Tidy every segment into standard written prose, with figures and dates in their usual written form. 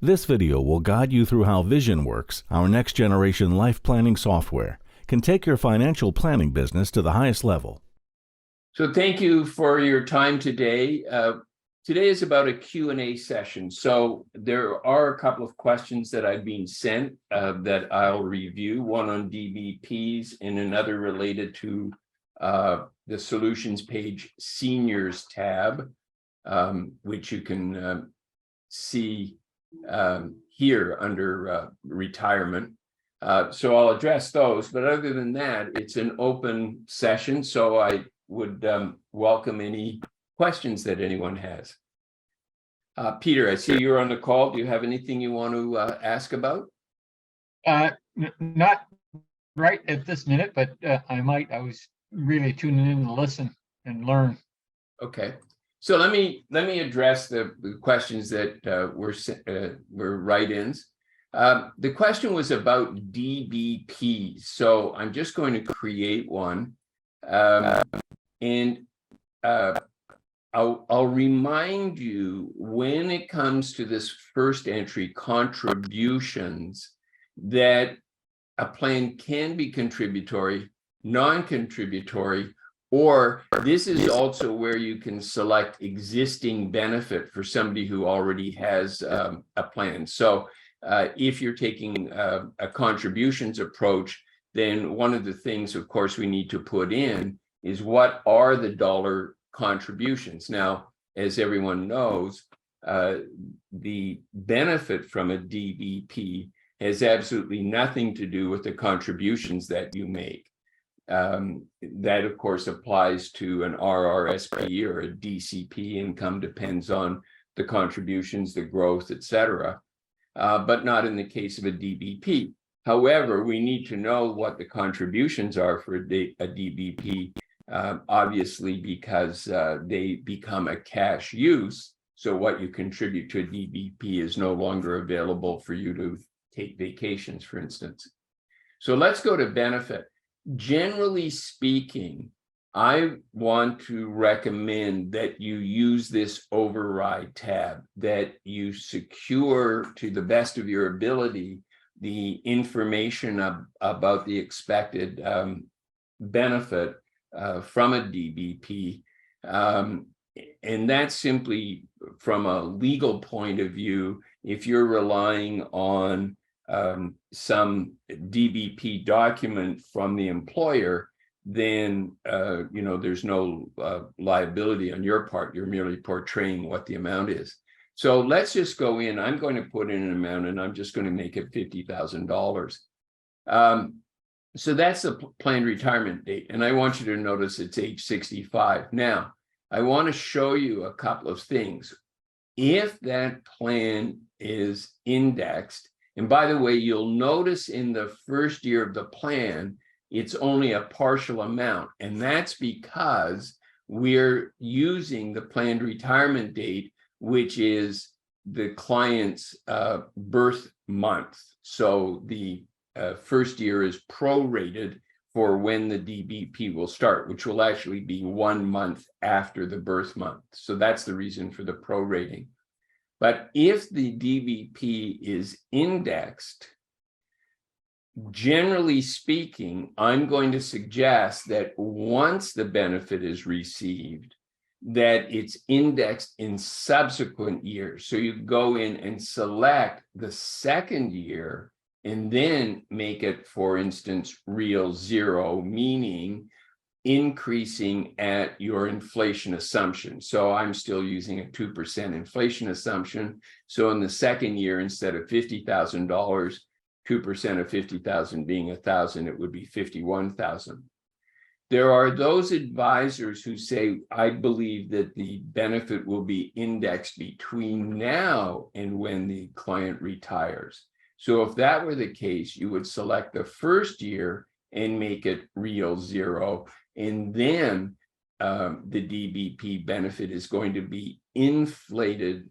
This video will guide you through how VisionWorks, our next-generation life planning software, can take your financial planning business to the highest level. So thank you for your time today. Today is about a Q&A session. So there are a couple of questions that I've been sent that I'll review, one on DBPs and another related to the Solutions page Seniors tab, which you can see here under retirement. So I'll address those, but other than that, it's an open session. So I would welcome any questions that anyone has. Peter, I see you're on the call. Do you have anything you want to ask about? Not right at this minute, but I might. I was really tuning in to listen and learn. Okay. So let me address the questions that were write-ins. The question was about DBPs. So I'm just going to create one. And I'll remind you, when it comes to this first entry, contributions, that a plan can be contributory, non-contributory, or this is also where you can select existing benefit for somebody who already has a plan. So if you're taking a contributions approach, then one of the things, of course, we need to put in is what are the dollar contributions. Now, as everyone knows, the benefit from a DBP has absolutely nothing to do with the contributions that you make. That, of course, applies to an RRSP or a DCP. Income depends on the contributions, the growth, etc., but not in the case of a DBP. However, we need to know what the contributions are for a DBP, obviously, because they become a cash use. So what you contribute to a DBP is no longer available for you to take vacations, for instance. So let's go to benefit. Generally speaking, I want to recommend that you use this override tab, that you secure to the best of your ability the information about the expected benefit from a DBP. And that's simply from a legal point of view. If you're relying on some DBP document from the employer, then there's no liability on your part. You're merely portraying what the amount is. So let's just go in. I'm going to put in an amount, and I'm just going to make it $50,000. So that's the planned retirement date. And I want you to notice it's age 65. Now, I want to show you a couple of things. If that plan is indexed, and by the way, you'll notice in the first year of the plan, it's only a partial amount. And that's because we're using the planned retirement date, which is the client's birth month. So the first year is prorated for when the DBP will start, which will actually be 1 month after the birth month. So that's the reason for the prorating. But if the DBP is indexed, generally speaking, I'm going to suggest that once the benefit is received, that it's indexed in subsequent years. So you go in and select the second year and then make it, for instance, real zero, meaning increasing at your inflation assumption. So I'm still using a 2% inflation assumption. So in the second year, instead of $50,000, 2% of 50,000 being 1,000, it would be 51,000. There are those advisors who say, I believe that the benefit will be indexed between now and when the client retires. So if that were the case, you would select the first year and make it real zero. And then the DBP benefit is going to be inflated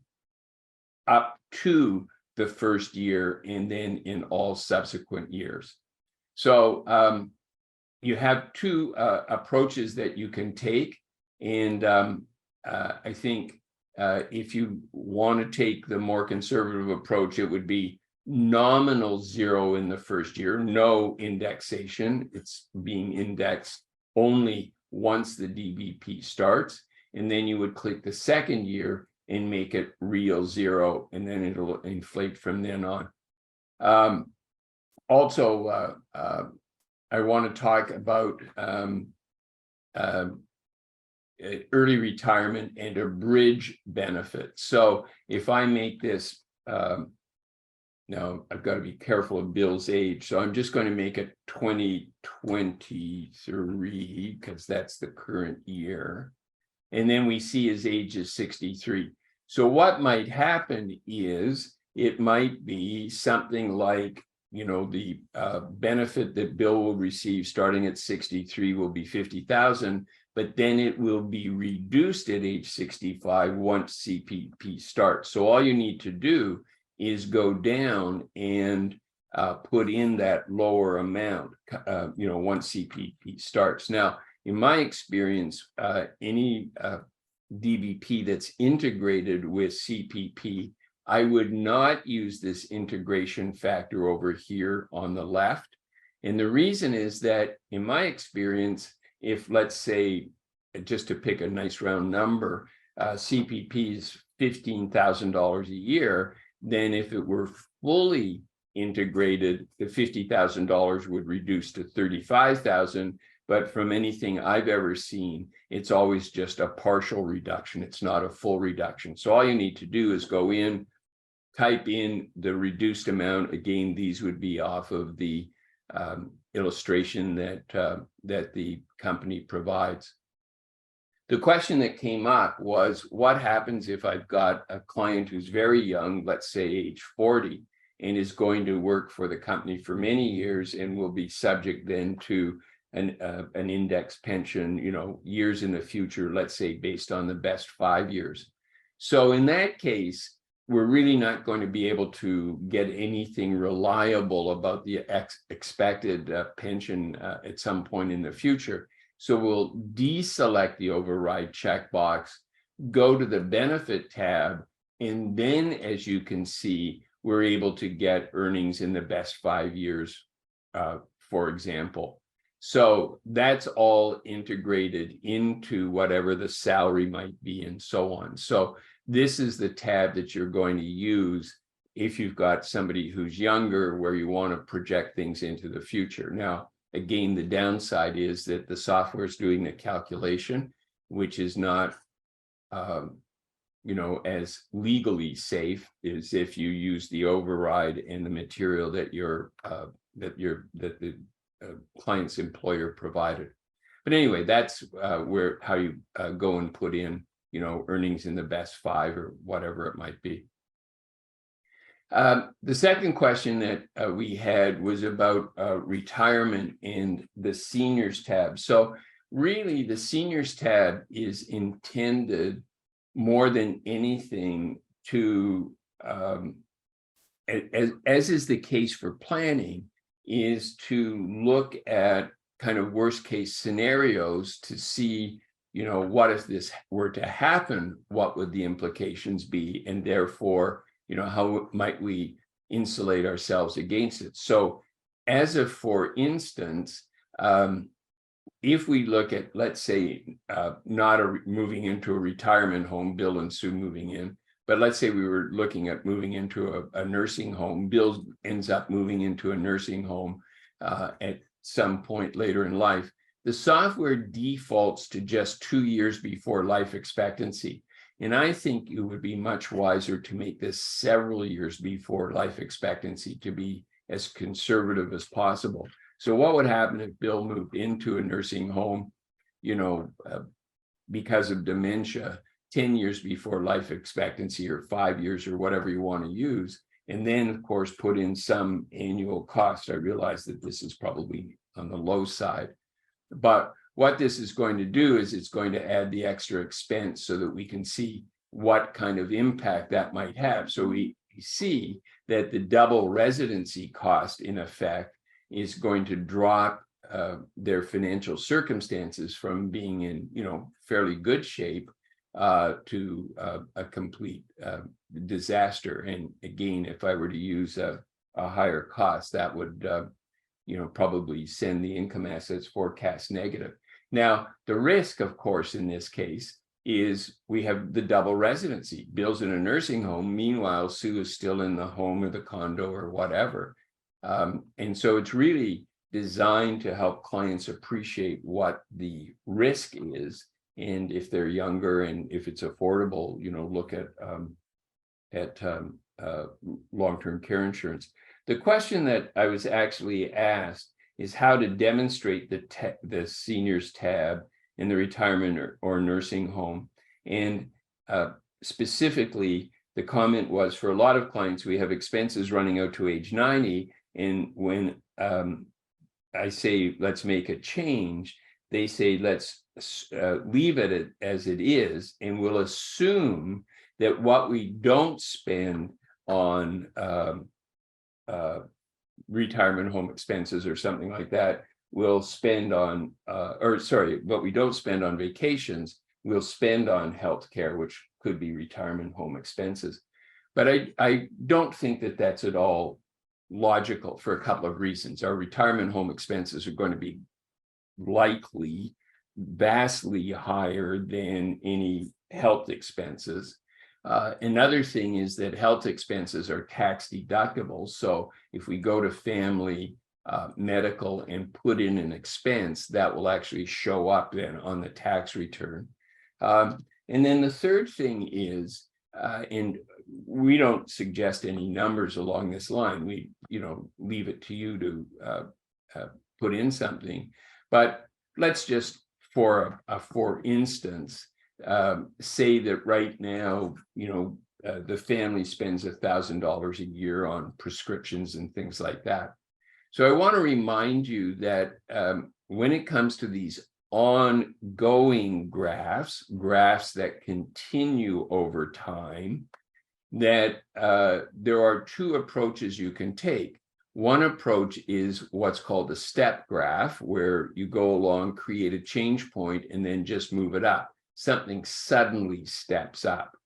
up to the first year and then in all subsequent years. So you have two approaches that you can take. And I think If you want to take the more conservative approach, it would be nominal 0 in the first year, no indexation. It's being indexed only once the DBP starts. And then you would click the second year and make it real 0, and then it'll inflate from then on. Also, I want to talk about early retirement and a bridge benefit. So if I make this, now I've got to be careful of Bill's age, so I'm just going to make it 2023 because that's the current year. And then we see his age is 63. So what might happen is it might be something like, the benefit that Bill will receive starting at 63 will be 50,000, but then it will be reduced at age 65 once CPP starts. So all you need to do is go down and put in that lower amount, once CPP starts. Now, in my experience, any DBP that's integrated with CPP, I would not use this integration factor over here on the left. And the reason is that in my experience, if let's say, just to pick a nice round number, CPP is $15,000 a year, then if it were fully integrated, the $50,000 would reduce to $35,000. But from anything I've ever seen, it's always just a partial reduction. It's not a full reduction. So all you need to do is go in, type in the reduced amount. Again, these would be off of the illustration that the company provides. The question that came up was, what happens if I've got a client who's very young, let's say age 40, and is going to work for the company for many years and will be subject then to an index pension, years in the future, let's say based on the best 5 years. So in that case, we're really not going to be able to get anything reliable about the expected pension at some point in the future. So we'll deselect the override checkbox, go to the benefit tab, and then, as you can see, we're able to get earnings in the best 5 years, for example. So that's all integrated into whatever the salary might be and so on. So this is the tab that you're going to use if you've got somebody who's younger, where you want to project things into the future. Now, again, the downside is that the software is doing the calculation, which is not, as legally safe as if you use the override and the material that the client's employer provided. But anyway, that's how you go and put in, earnings in the best 5 or whatever it might be. The second question that we had was about retirement and the seniors tab. So really, the seniors tab is intended more than anything to, as is the case for planning, is to look at kind of worst case scenarios to see, what if this were to happen, what would the implications be? And therefore, how might we insulate ourselves against it? So as a, for instance, if we look at, let's say, not moving into a retirement home, Bill and Sue moving in, but let's say we were looking at moving into a nursing home. Bill ends up moving into a nursing home at some point later in life. The software defaults to just 2 years before life expectancy. And I think it would be much wiser to make this several years before life expectancy, to be as conservative as possible. So what would happen if Bill moved into a nursing home, because of dementia, 10 years before life expectancy, or 5 years, or whatever you want to use, and then, of course, put in some annual cost? I realize that this is probably on the low side, but what this is going to do is it's going to add the extra expense so that we can see what kind of impact that might have. So we see that the double residency cost, in effect, is going to drop their financial circumstances from being in, fairly good shape to a complete disaster. And again, if I were to use a higher cost, that would probably send the income assets forecast negative. Now, the risk, of course, in this case is we have the double residency. Bill's in a nursing home. Meanwhile, Sue is still in the home or the condo or whatever. And so it's really designed to help clients appreciate what the risk is. And if they're younger and if it's affordable, look at long-term care insurance. The question that I was actually asked is how to demonstrate the seniors tab in the retirement or nursing home. And specifically, the comment was for a lot of clients, we have expenses running out to age 90. And when I say, let's make a change, they say, let's leave it as it is, and we'll assume that what we don't spend on retirement home expenses or something like that, we'll spend on, what we don't spend on vacations, we'll spend on healthcare, which could be retirement home expenses. But I don't think that that's at all logical for a couple of reasons. Our retirement home expenses are going to be likely vastly higher than any health expenses. Another thing is that health expenses are tax deductible. So if we go to family medical and put in an expense, that will actually show up then on the tax return. And then the third thing is, and we don't suggest any numbers along this line. We, leave it to you to put in something. But let's just, for instance, say that right now, the family spends $1,000 a year on prescriptions and things like that. So I want to remind you that when it comes to these ongoing graphs that continue over time, that there are two approaches you can take. One approach is what's called a step graph, where you go along, create a change point, and then just move it up. Something suddenly steps up.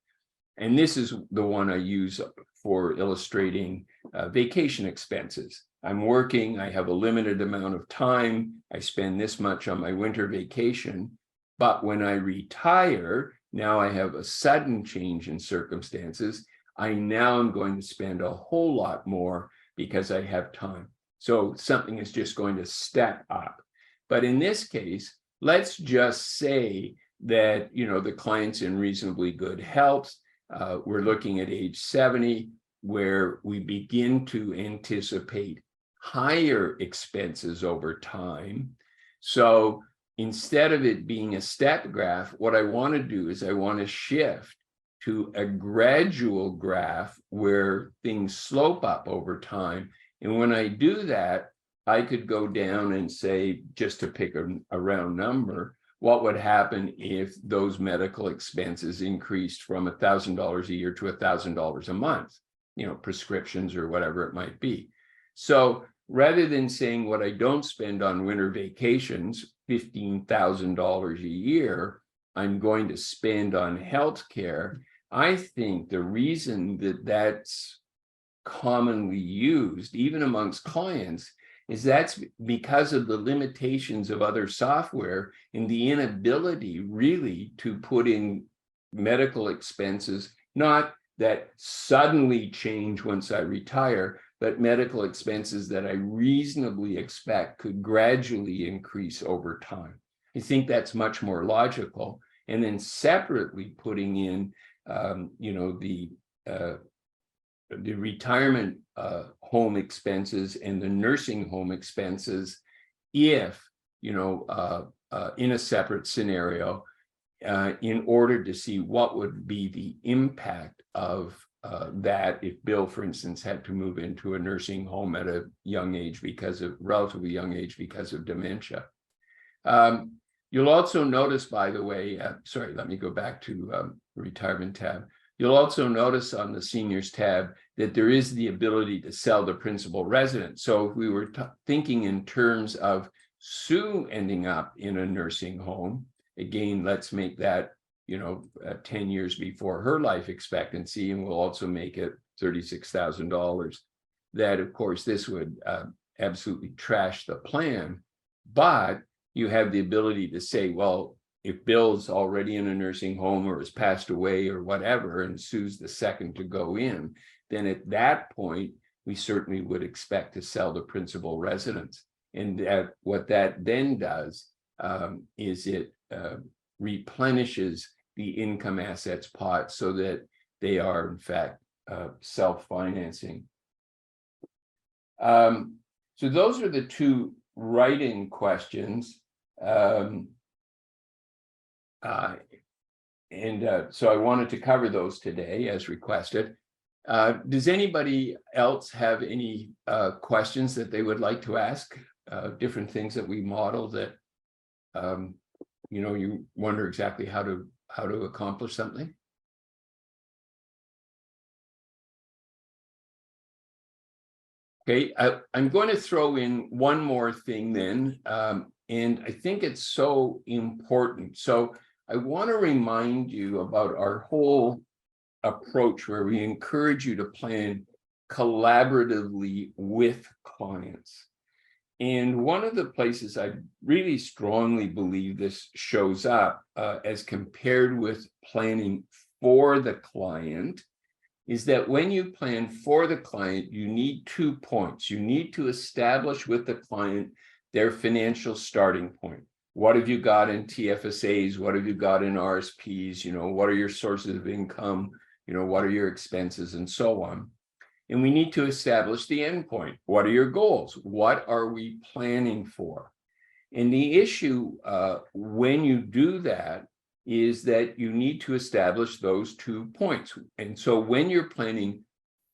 And this is the one I use for illustrating vacation expenses. I'm working, I have a limited amount of time, I spend this much on my winter vacation, but when I retire, now I have a sudden change in circumstances. I now am going to spend a whole lot more because I have time. So something is just going to step up. But in this case, let's just say that, the client's in reasonably good health. We're looking at age 70, where we begin to anticipate higher expenses over time. So instead of it being a step graph, what I want to do is I want to shift to a gradual graph where things slope up over time. And when I do that, I could go down and say, just to pick a round number, what would happen if those medical expenses increased from $1,000 a year to $1,000 a month, prescriptions or whatever it might be. So rather than saying what I don't spend on winter vacations, $15,000 a year, I'm going to spend on healthcare. I think the reason that that's commonly used, even amongst clients, is that's because of the limitations of other software and the inability really to put in medical expenses, not that suddenly change once I retire, but medical expenses that I reasonably expect could gradually increase over time. I think that's much more logical. And then separately putting in, the retirement home expenses and the nursing home expenses, if, in a separate scenario, in order to see what would be the impact of that if Bill, for instance, had to move into a nursing home at a relatively young age because of dementia. You'll also notice, by the way, let me go back to retirement tab. You'll also notice on the seniors tab that there is the ability to sell the principal residence. So if we were thinking in terms of Sue ending up in a nursing home, again, let's make that 10 years before her life expectancy, and we'll also make it $36,000. That, of course, this would absolutely trash the plan, but you have the ability to say, well, if Bill's already in a nursing home or has passed away or whatever, and Sue's the second to go in, then at that point, we certainly would expect to sell the principal residence. And what that then does is it replenishes the income assets pot so that they are, in fact, self-financing. So those are the two write-in questions. So I wanted to cover those today as requested. Does anybody else have any questions that they would like to ask? Different things that we model that you wonder exactly how to accomplish something? Okay, I'm going to throw in one more thing then, and I think it's so important. So I want to remind you about our whole approach where we encourage you to plan collaboratively with clients. And one of the places I really strongly believe this shows up as compared with planning for the client is that when you plan for the client, you need 2 points. You need to establish with the client their financial starting point. What have you got in TFSAs? What have you got in RSPs? What are your sources of income? What are your expenses and so on? And we need to establish the endpoint. What are your goals? What are we planning for? And the issue when you do that is that you need to establish those 2 points. And so when you're planning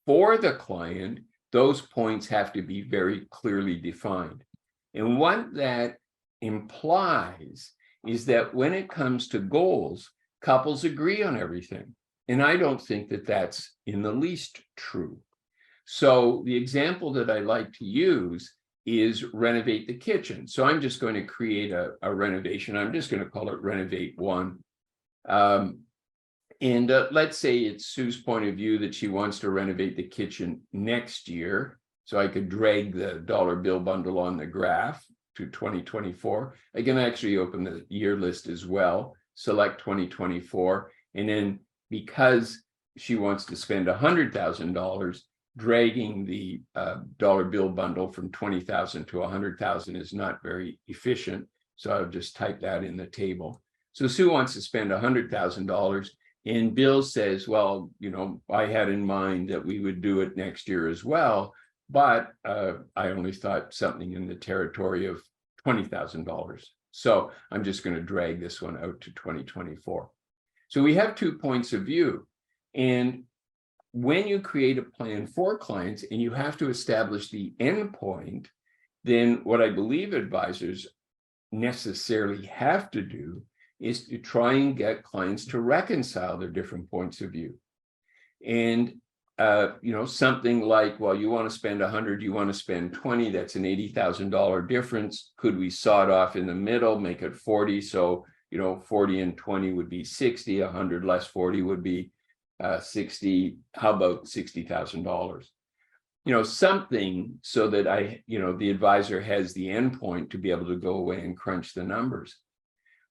for the client, those points have to be very clearly defined. And what that implies is that when it comes to goals, couples agree on everything. And I don't think that that's in the least true. So the example that I like to use is renovate the kitchen. So I'm just going to create a renovation. I'm just going to call it Renovate 1. Let's say it's Sue's point of view that she wants to renovate the kitchen next year. So I could drag the dollar bill bundle on the graph to 2024. I can actually open the year list as well, select 2024. And then because she wants to spend $100,000, dragging the dollar bill bundle from 20,000 to 100,000 is not very efficient. So I'll just type that in the table. So Sue wants to spend $100,000 and Bill says, well, I had in mind that we would do it next year as well, but I only thought something in the territory of $20,000. So I'm just going to drag this one out to 2024. So we have 2 points of view. And when you create a plan for clients and you have to establish the end point, then what I believe advisors necessarily have to do is to try and get clients to reconcile their different points of view. And something like, well, you want to spend 100, you want to spend 20, that's an $80,000 difference. Could we saw it off in the middle, make it 40? So 40 and 20 would be 60, 100 less 40 would be 60. How about $60,000? Something so that the advisor has the endpoint to be able to go away and crunch the numbers.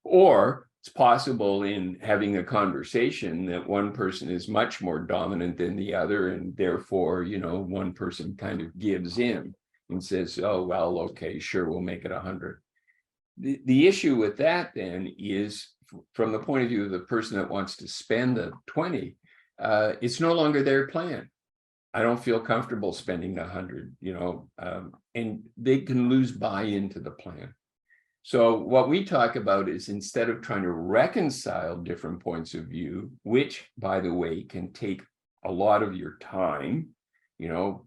Or it's possible in having a conversation that one person is much more dominant than the other, and therefore, one person kind of gives in and says, oh, well, okay, sure, we'll make it 100. The issue with that then is, from the point of view of the person that wants to spend the 20, it's no longer their plan. I don't feel comfortable spending 100, and they can lose buy-in to the plan. So what we talk about is, instead of trying to reconcile different points of view, which, by the way, can take a lot of your time,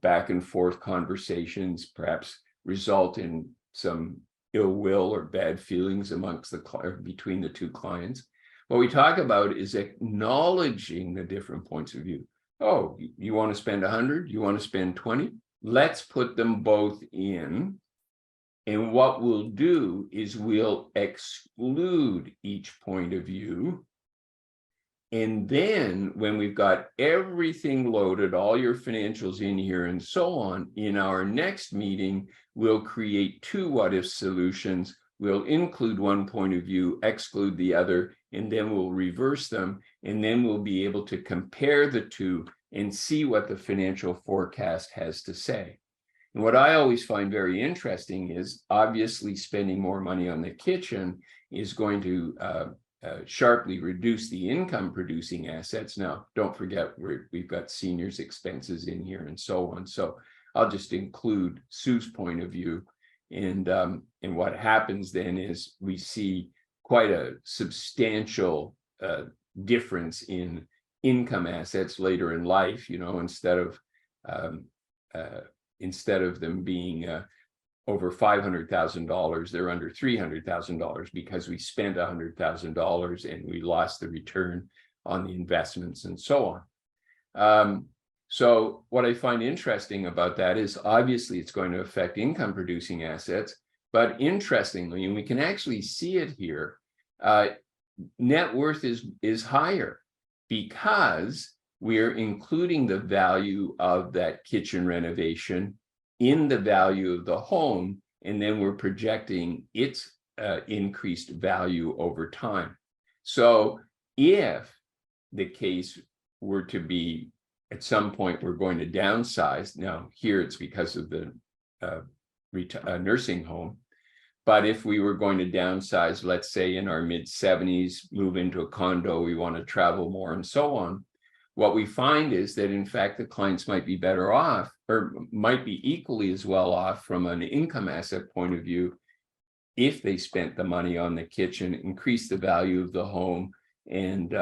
back and forth conversations, perhaps result in some ill will or bad feelings between the two clients. What we talk about is acknowledging the different points of view. Oh, you want to spend 100? You want to spend 20? Let's put them both in. And what we'll do is we'll exclude each point of view And then when we've got everything loaded, all your financials in here and so on, in our next meeting, we'll create 2 what-if solutions. We'll include one point of view, exclude the other, and then we'll reverse them. And then we'll be able to compare the 2 and see what the financial forecast has to say. And what I always find very interesting is obviously spending more money on the kitchen is going to sharply reduce the income producing assets. Now, don't forget, we've got seniors expenses in here and so on. So I'll just include Sue's point of view. And what happens then is we see quite a substantial difference in income assets later in life, instead of them being over $500,000, they're under $300,000 because we spent $100,000 and we lost the return on the investments and so on. So what I find interesting about that is obviously it's going to affect income producing assets, but interestingly, and we can actually see it here, net worth is higher because we're including the value of that kitchen renovation in the value of the home, and then we're projecting its increased value over time. So if the case were to be at some point we're going to downsize, now here it's because of the nursing home, but if we were going to downsize, let's say in our mid-70s, move into a condo, we want to travel more and so on, what we find is that, in fact, the clients might be better off or might be equally as well off from an income asset point of view if they spent the money on the kitchen, increased the value of the home, and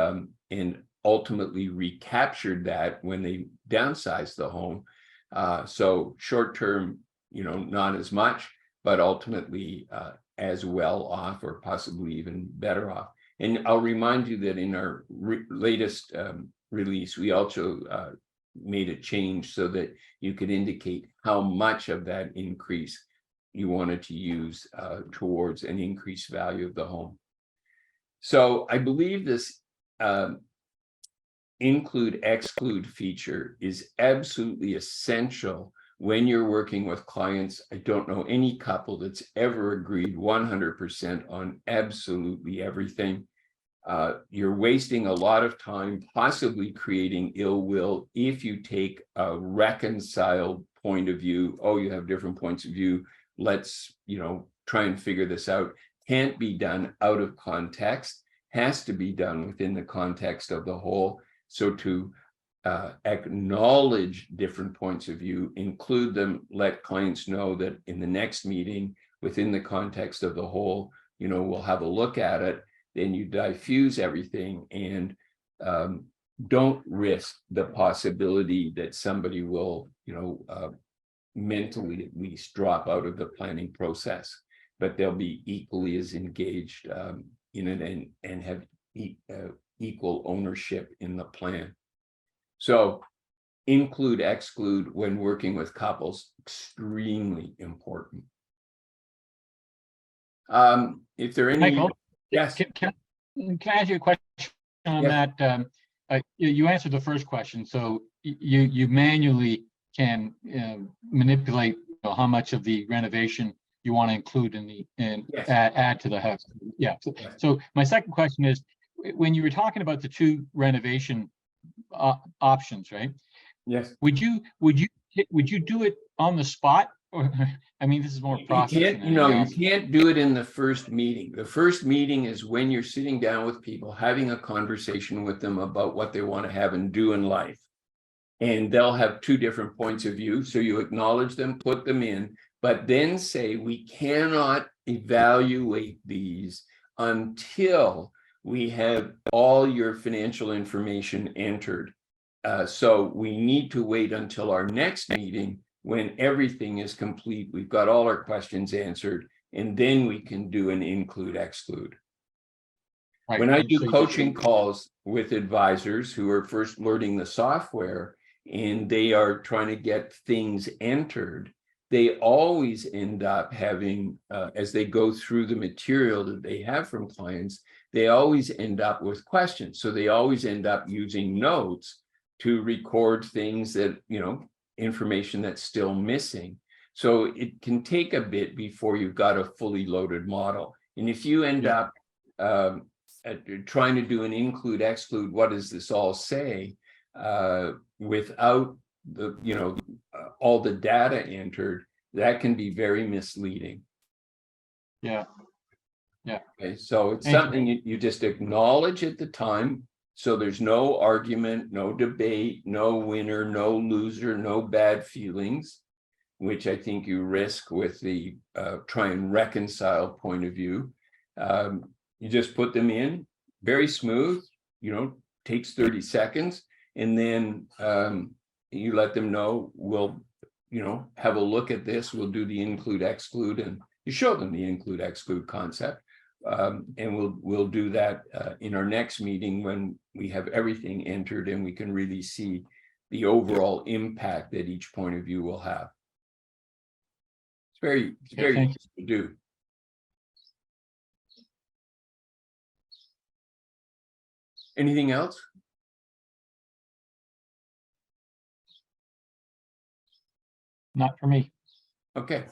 ultimately recaptured that when they downsized the home. So short term, not as much, but ultimately as well off or possibly even better off. And I'll remind you that in our latest release, we also made a change so that you could indicate how much of that increase you wanted to use towards an increased value of the home. So I believe this include exclude feature is absolutely essential when you're working with clients. I don't know any couple that's ever agreed 100% on absolutely everything. You're wasting a lot of time, possibly creating ill will if you take a reconciled point of view. Oh, you have different points of view. Let's, try and figure this out. Can't be done out of context, has to be done within the context of the whole. So to acknowledge different points of view, include them, let clients know that in the next meeting, within the context of the whole, we'll have a look at it. Then you diffuse everything and don't risk the possibility that somebody will, mentally at least drop out of the planning process, but they'll be equally as engaged in it and have equal ownership in the plan. So include, exclude when working with couples, extremely important. If there are any... Michael, yes. Can I ask you a question on that? You answered the first question. So you manually can manipulate how much of the renovation you want to include in Yes. add to the house. Yeah. So my second question is, when you were talking about the 2 renovation options, right? Yes. Would you do it on the spot? Or, I mean, this is more process. You can't do it in the first meeting. The first meeting is when you're sitting down with people, having a conversation with them about what they want to have and do in life. And they'll have 2 different points of view. So you acknowledge them, put them in, but then say, we cannot evaluate these until we have all your financial information entered. So we need to wait until our next meeting when everything is complete, we've got all our questions answered, and then we can do an include, exclude. Right. When I do coaching calls with advisors who are first learning the software and they are trying to get things entered, they always end up having, as they go through the material that they have from clients, they always end up with questions. So they always end up using notes to record things that, information that's still missing. So it can take a bit before you've got a fully loaded model. And if you end up trying to do an include, exclude, what does this all say, without the, all the data entered, that can be very misleading. Yeah. Okay, so it's Thank you. something you just acknowledge at the time. So there's no argument, no debate, no winner, no loser, no bad feelings, which I think you risk with the try and reconcile point of view. You just put them in, very smooth, takes 30 seconds, and then you let them know, we'll, have a look at this, we'll do the include, exclude, and you show them the include, exclude concept. And we'll do that in our next meeting when we have everything entered and we can really see the overall impact that each point of view will have. It's very easy to do. Anything else? Not for me. Okay.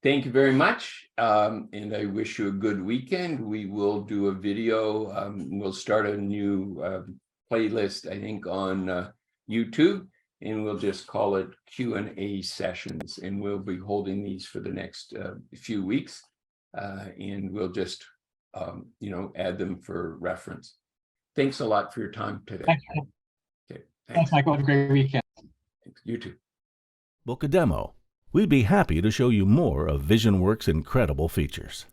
Thank you very much. And I wish you a good weekend. We will do a video. We'll start a new playlist, I think, on YouTube, and we'll just call it Q&A sessions. And we'll be holding these for the next few weeks. And we'll just, add them for reference. Thanks a lot for your time today. Thanks. Okay, Thanks, Michael. Have a great weekend. Thanks. You too. Book a demo. We'd be happy to show you more of VisionWorks' incredible features.